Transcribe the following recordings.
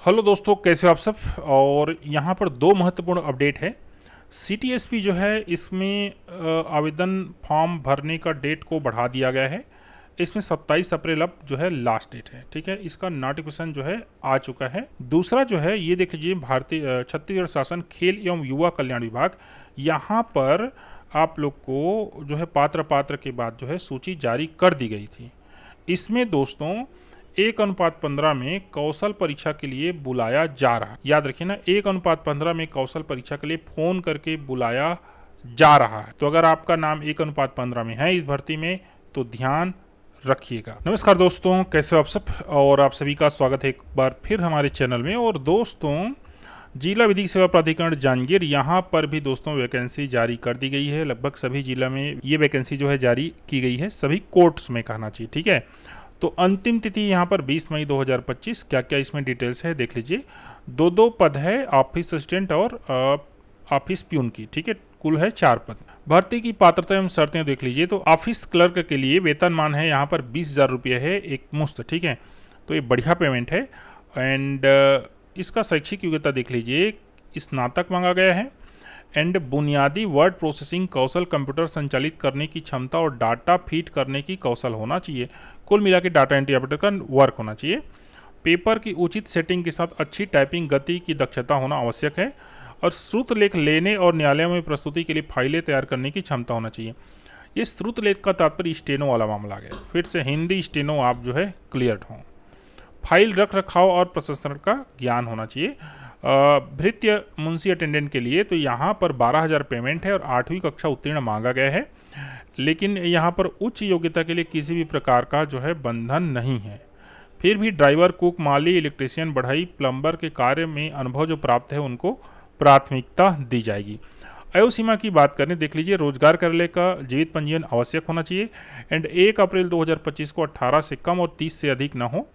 Hello दोस्तों, कैसे हो आप सब। और यहाँ पर दो महत्वपूर्ण अपडेट है। सीटीएसपी जो है इसमें आवेदन फॉर्म भरने का डेट को बढ़ा दिया गया है। इसमें 27 अप्रैल अब जो है लास्ट डेट है। ठीक है, इसका नोटिफिकेशन जो है आ चुका है। दूसरा जो है ये देख लीजिए, भारतीय छत्तीसगढ़ शासन खेल एवं युवा कल्याण विभाग, यहाँ पर आप लोग को जो है पात्र के बाद जो है सूची जारी कर दी गई थी। इसमें दोस्तों 1:15 में कौशल परीक्षा के लिए बुलाया जा रहा है। याद रखिए ना, 1:15 में कौशल परीक्षा के लिए फोन करके बुलाया जा रहा है। तो अगर आपका नाम 1:15 में है इस भर्ती में तो ध्यान रखिएगा। नमस्कार दोस्तों, कैसे हो आप सब। और आप सभी का स्वागत है एक बार फिर हमारे चैनल में। और दोस्तों, जिला विधिक सेवा प्राधिकरण जांजगीर, यहाँ पर भी दोस्तों वैकेंसी जारी कर दी गई है। लगभग सभी जिला में ये वैकेंसी जो है जारी की गई है, सभी कोर्ट्स में कहना चाहिए। ठीक है, तो अंतिम तिथि यहाँ पर 20 मई 2025। क्या क्या इसमें डिटेल्स है देख लीजिए। दो पद है, ऑफिस असिस्टेंट और ऑफिस प्यून की। ठीक है, कुल है 4 पद। भर्ती की पात्रता एवं शर्तें देख लीजिए। तो ऑफिस क्लर्क के लिए वेतनमान है यहाँ पर 20,000 रुपये है एक मुश्त। ठीक है, तो ये बढ़िया पेमेंट है। एंड इसका शैक्षिक योग्यता देख लीजिए, स्नातक मांगा गया है। एंड बुनियादी वर्ड प्रोसेसिंग कौशल, कंप्यूटर संचालित करने की क्षमता और डाटा फीड करने की कौशल होना चाहिए। कुल मिला के डाटा एंट्री ऑपरेटर का वर्क होना चाहिए। पेपर की उचित सेटिंग के साथ अच्छी टाइपिंग गति की दक्षता होना आवश्यक है। और श्रुत लेख लेने और न्यायालयों में प्रस्तुति के लिए फाइलें तैयार करने की क्षमता होना चाहिए। ये श्रुत लेख का तात्पर्य स्टेनो वाला मामला आ गया। फिर से हिंदी स्टेनो आप जो है क्लियर हों। फाइल रख रखाव और प्रसंस्करण का ज्ञान होना चाहिए। भृत्य मुंशी अटेंडेंट के लिए तो यहाँ पर 12,000 पेमेंट है और 8वीं कक्षा उत्तीर्ण मांगा गया है। लेकिन यहाँ पर उच्च योग्यता के लिए किसी भी प्रकार का जो है बंधन नहीं है। फिर भी ड्राइवर, कुक, माली, इलेक्ट्रीशियन, बढ़ई, प्लम्बर के कार्य में अनुभव जो प्राप्त है उनको प्राथमिकता दी जाएगी। आयु सीमा की बात करें, देख लीजिए, रोजगार कार्यालय का जीवित पंजीयन आवश्यक होना चाहिए। एंड 1 अप्रैल 2025 को 18 से कम और 30 से अधिक न हो।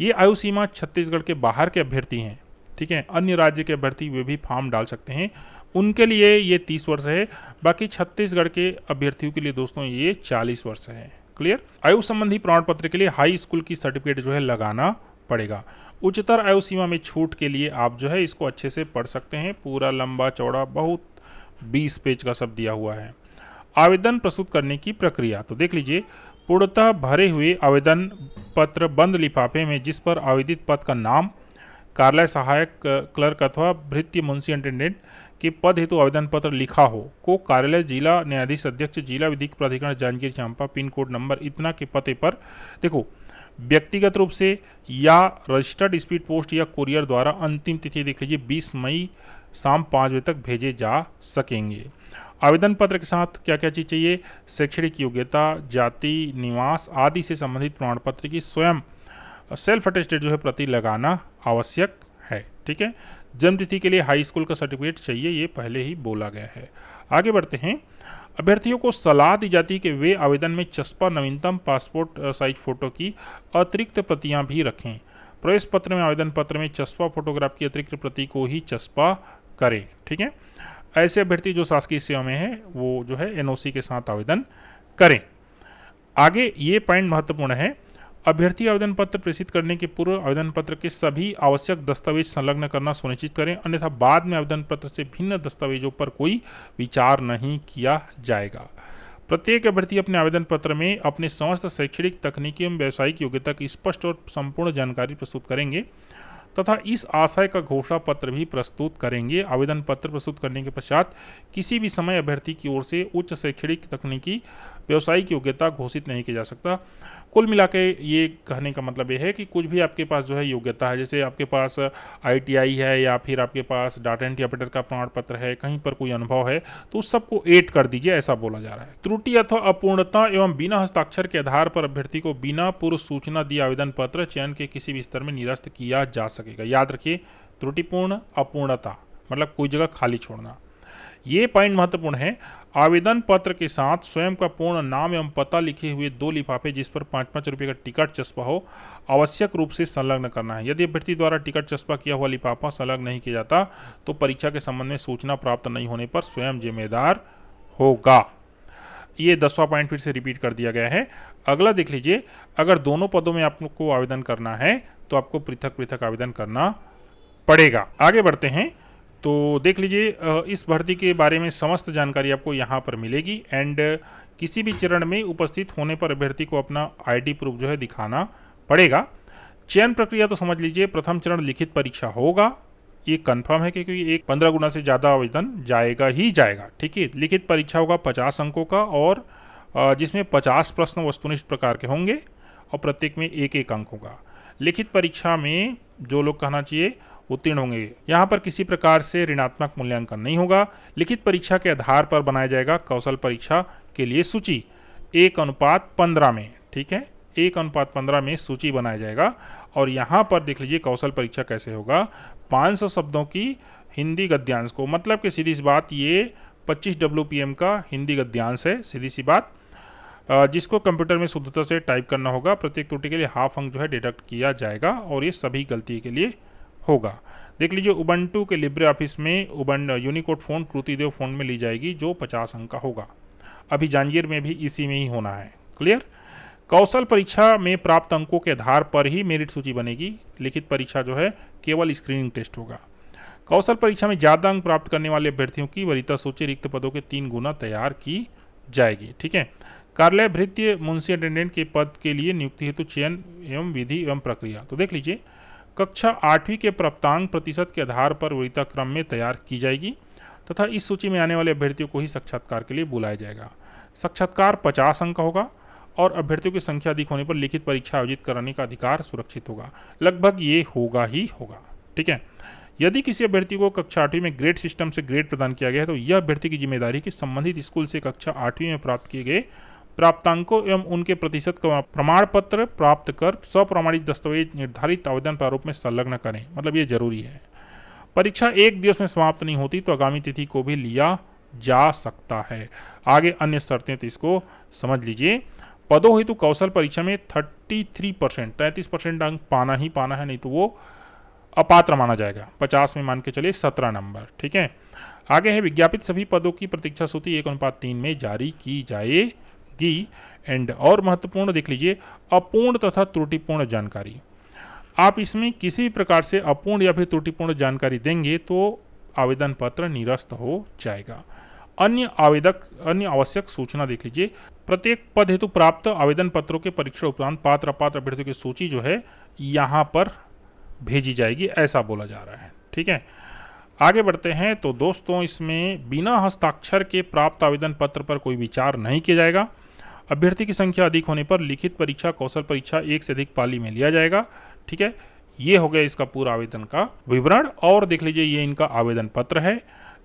ये आयु सीमा छत्तीसगढ़ के बाहर के अभ्यर्थी हैं। ठीक है, अन्य राज्य के अभ्यर्थी वे भी फॉर्म डाल सकते हैं, उनके लिए ये 30 वर्ष है। बाकी छत्तीसगढ़ के अभ्यर्थियों के लिए दोस्तों ये 40 वर्ष है। क्लियर। आयु संबंधी प्रमाण पत्र के लिए हाई स्कूल की सर्टिफिकेट जो है लगाना पड़ेगा। उच्चतर आयु सीमा में छूट के लिए आप जो है इसको अच्छे से पढ़ सकते हैं। पूरा लंबा चौड़ा बहुत 20 पेज का सब दिया हुआ है। आवेदन प्रस्तुत करने की प्रक्रिया तो देख लीजिए। पूर्णतः भरे हुए आवेदन पत्र बंद लिफाफे में जिस पर आवेदित पद का नाम, कार्यालय सहायक क्लर्क अथवा भृत्य मुंशी अटेंडेंट के पद हेतु आवेदन पत्र लिखा हो को कार्यालय जिला न्यायाधीश अध्यक्ष, जिला विधिक प्राधिकरण Janjgir Champa, pin code number इतना के पते पर, देखो, व्यक्तिगत रूप से या रजिस्टर्ड स्पीड पोस्ट या कुरियर द्वारा अंतिम तिथि देख लीजिए 20 मई शाम 5 बजे तक भेजे जा सकेंगे। आवेदन पत्र के साथ क्या क्या चीज़ चाहिए? शैक्षणिक योग्यता, जाति, निवास आदि से संबंधित प्रमाण पत्र की स्वयं सेल्फ अटेस्टेड जो है प्रति लगाना आवश्यक है। ठीक है, जन्म तिथि के लिए हाई स्कूल का सर्टिफिकेट चाहिए, ये पहले ही बोला गया है। आगे बढ़ते हैं। अभ्यर्थियों को सलाह दी जाती है कि वे आवेदन में चस्पा नवीनतम पासपोर्ट साइज फोटो की अतिरिक्त प्रतियां भी रखें। प्रवेश पत्र में आवेदन पत्र में चस्पा फोटोग्राफ की अतिरिक्त प्रति को ही चस्पा करें। ठीक है, ऐसे अभ्यर्थी जो शासकीय सेवा में है वो जो है एनओसी के साथ आवेदन करें। आगे ये पॉइंट महत्वपूर्ण है। अभ्यर्थी आवेदन पत्र प्रेषित करने के पूर्व आवेदन पत्र के सभी आवश्यक दस्तावेज संलग्न करना सुनिश्चित करें, अन्यथा बाद में आवेदन पत्र से भिन्न दस्तावेजों पर कोई विचार नहीं किया जाएगा। प्रत्येक अभ्यर्थी अपने आवेदन पत्र में अपने समस्त शैक्षणिक, तकनीकी एवं व्यावसायिक योग्यता की स्पष्ट और संपूर्ण जानकारी प्रस्तुत करेंगे तथा इस आशय का घोषणा पत्र भी प्रस्तुत करेंगे। आवेदन पत्र प्रस्तुत करने के पश्चात किसी भी समय अभ्यर्थी की ओर से उच्च शैक्षणिक, तकनीकी, व्यावसायिक योग्यता घोषित नहीं किया जा सकता। कुल मिला के ये कहने का मतलब ये है कि कुछ भी आपके पास जो है योग्यता है, जैसे आपके पास आईटीआई है या फिर आपके पास डाटा एंट्री ऑपरेटर का प्रमाण पत्र है, कहीं पर कोई अनुभव है, तो उस सबको ऐड कर दीजिए, ऐसा बोला जा रहा है। त्रुटि अथवा अपूर्णता एवं बिना हस्ताक्षर के आधार पर अभ्यर्थी को बिना पूर्व सूचना दिए आवेदन पत्र चयन के किसी भी स्तर में निरस्त किया जा सकेगा। याद रखिए, त्रुटिपूर्ण, अपूर्णता मतलब कोई जगह खाली छोड़ना। ये पॉइंट महत्वपूर्ण है। आवेदन पत्र के साथ स्वयं का पूर्ण नाम एवं पता लिखे हुए 2 लिफाफे जिस पर 5-5 रुपये का टिकट चस्पा हो आवश्यक रूप से संलग्न करना है। यदि अभ्यर्थी द्वारा टिकट चस्पा किया हुआ लिफाफा संलग्न नहीं किया जाता तो परीक्षा के संबंध में सूचना प्राप्त नहीं होने पर स्वयं जिम्मेदार होगा। ये 10वां पॉइंट फिर से रिपीट कर दिया गया है। अगला देख लीजिए। अगर दोनों पदों में आपको आवेदन करना है तो आपको पृथक पृथक आवेदन करना पड़ेगा। आगे बढ़ते हैं तो देख लीजिए इस भर्ती के बारे में समस्त जानकारी आपको यहाँ पर मिलेगी एंड किसी भी चरण में उपस्थित होने पर अभ्यर्थी को अपना आईडी प्रूफ जो है दिखाना पड़ेगा। चयन प्रक्रिया तो समझ लीजिए, प्रथम चरण लिखित परीक्षा होगा, ये कंफर्म है क्योंकि एक 15 गुना से ज़्यादा आवेदन जाएगा ही जाएगा। ठीक है, लिखित परीक्षा होगा 50 अंकों का और जिसमें 50 प्रश्न वस्तुनिष्ठ प्रकार के होंगे और प्रत्येक में एक एक अंक होगा। लिखित परीक्षा में जो लोग कहना चाहिए उत्तीर्ण होंगे। यहाँ पर किसी प्रकार से ऋणात्मक मूल्यांकन नहीं होगा। लिखित परीक्षा के आधार पर बनाया जाएगा कौशल परीक्षा के लिए सूची 1:15 में। ठीक है, 1:15 में सूची बनाया जाएगा और यहाँ पर देख लीजिए कौशल परीक्षा कैसे होगा। 500 शब्दों की हिंदी गद्यांश को, मतलब कि सीधी सी बात ये 25 WPM का हिंदी गद्यांश है, सीधी सी बात, जिसको कंप्यूटर में शुद्धता से टाइप करना होगा। प्रत्येक त्रुटि के लिए हाफ अंक जो है डिडक्ट किया जाएगा और ये सभी गलती के लिए होगा। देख लीजिए उबंटू के लिब्रे ऑफिस में यूनिकोड फ़ॉन्ट कृतिदेव फ़ॉन्ट में ली जाएगी जो 50 अंक का होगा। अभी जांजगीर में भी इसी में ही होना है। क्लियर। कौशल परीक्षा में प्राप्त अंकों के आधार पर ही मेरिट सूची बनेगी। लिखित परीक्षा जो है केवल स्क्रीनिंग टेस्ट होगा। कौशल परीक्षा में ज़्यादा अंक प्राप्त करने वाले अभ्यर्थियों की वरीयता सूची रिक्त पदों के 3 गुना तैयार की जाएगी। ठीक है। कार्यालय भृत्य मुंशी अटेंडेंट के पद के लिए नियुक्ति हेतु चयन एवं विधि एवं प्रक्रिया। तो देख लीजिए कक्षा 8वीं के प्राप्तांक प्रतिशत के आधार पर वरीयता क्रम में तैयार की जाएगी तथा इस सूची में आने वाले अभ्यर्थियों को ही साक्षात्कार के लिए बुलाया जाएगा। साक्षात्कार 50 अंक का होगा और अभ्यर्थियों की संख्या अधिक होने पर लिखित परीक्षा आयोजित कराने का अधिकार सुरक्षित होगा। लगभग ये होगा ही होगा। ठीक है। यदि किसी अभ्यर्थी को कक्षा 8वीं में ग्रेड सिस्टम से ग्रेड प्रदान किया गया है तो यह अभ्यर्थी की जिम्मेदारी कि संबंधित स्कूल से कक्षा 8वीं में प्राप्त किए गए प्राप्तांकों एवं उनके प्रतिशत का प्रमाण पत्र प्राप्त कर स्वप्रमाणित दस्तावेज निर्धारित आवेदन प्रारूप में संलग्न करें। मतलब ये जरूरी है। परीक्षा एक दिवस में समाप्त नहीं होती तो आगामी तिथि को भी लिया जा सकता है। आगे अन्य शर्तें तो इसको समझ लीजिए। पदों हेतु कौशल परीक्षा में 33% अंक पाना ही पाना है, नहीं तो वो अपात्र माना जाएगा। 50 में मान के चलिए 17 नंबर। ठीक है। आगे है विज्ञापित सभी पदों की प्रतीक्षा सूची 1:3 में जारी की जाएगी। एंड और महत्वपूर्ण देख लीजिए अपूर्ण तथा त्रुटिपूर्ण जानकारी। आप इसमें किसी प्रकार से अपूर्ण या फिर त्रुटिपूर्ण जानकारी देंगे तो आवेदन पत्र निरस्त हो जाएगा। अन्य आवश्यक सूचना देख लीजिए। प्रत्येक पद हेतु प्राप्त आवेदन पत्रों के परीक्षा उपरांत पात्र अपात्र अभ्यर्थियों की सूची जो है यहाँ पर भेजी जाएगी, ऐसा बोला जा रहा है। ठीक है। आगे बढ़ते हैं तो दोस्तों इसमें बिना हस्ताक्षर के प्राप्त आवेदन पत्र पर कोई विचार नहीं किया जाएगा। अभ्यर्थी की संख्या अधिक होने पर लिखित परीक्षा कौशल परीक्षा एक से अधिक पाली में लिया जाएगा। ठीक है। ये हो गया इसका पूरा आवेदन का विवरण। और देख लीजिए ये इनका आवेदन पत्र है,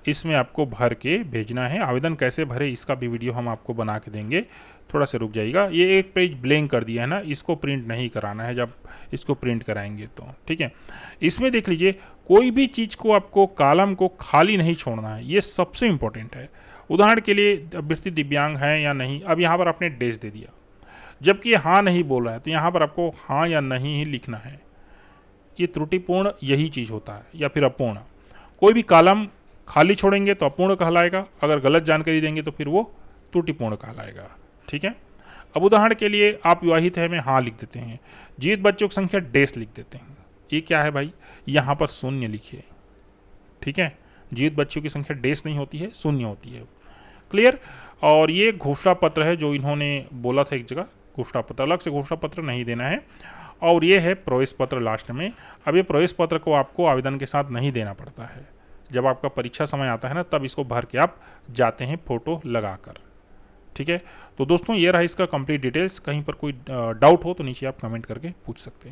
इसमें आपको भर के भेजना है। आवेदन कैसे भरे इसका भी वीडियो हम आपको बना के देंगे, थोड़ा सा रुक जाइएगा। ये एक पेज ब्लैंक कर दिया है ना, इसको प्रिंट नहीं कराना है, जब इसको प्रिंट कराएंगे तो। ठीक है। इसमें देख लीजिए कोई भी चीज़ को आपको कॉलम को खाली नहीं छोड़ना है, ये सबसे इंपॉर्टेंट है। उदाहरण के लिए अभ्यर्थी दिव्यांग है या नहीं, अब यहाँ पर आपने डेश दे दिया, जबकि हाँ नहीं बोल रहा है तो यहाँ पर आपको हाँ या नहीं ही लिखना है। ये त्रुटिपूर्ण यही चीज़ होता है, या फिर अपूर्ण। कोई भी कॉलम खाली छोड़ेंगे तो अपूर्ण कहलाएगा, अगर गलत जानकारी देंगे तो फिर वो त्रुटिपूर्ण कहलाएगा। ठीक है। अब उदाहरण के लिए आप विवाहित है में हाँ लिख देते हैं, जीवित बच्चों की संख्या डेश लिख देते हैं। ये क्या है भाई, यहाँ पर शून्य लिखिए। ठीक है। जीवित बच्चों की संख्या डेश नहीं होती है, शून्य होती है। क्लियर। और ये घोषणा पत्र है जो इन्होंने बोला था एक जगह, घोषणा पत्र, अलग से घोषणा पत्र नहीं देना है। और ये है प्रवेश पत्र लास्ट में। अब ये प्रवेश पत्र को आपको आवेदन के साथ नहीं देना पड़ता है, जब आपका परीक्षा समय आता है ना तब इसको भर के आप जाते हैं फोटो लगाकर। ठीक है। तो दोस्तों ये रहा इसका कंप्लीट डिटेल्स। कहीं पर कोई डाउट हो तो नीचे आप कमेंट करके पूछ सकते हैं।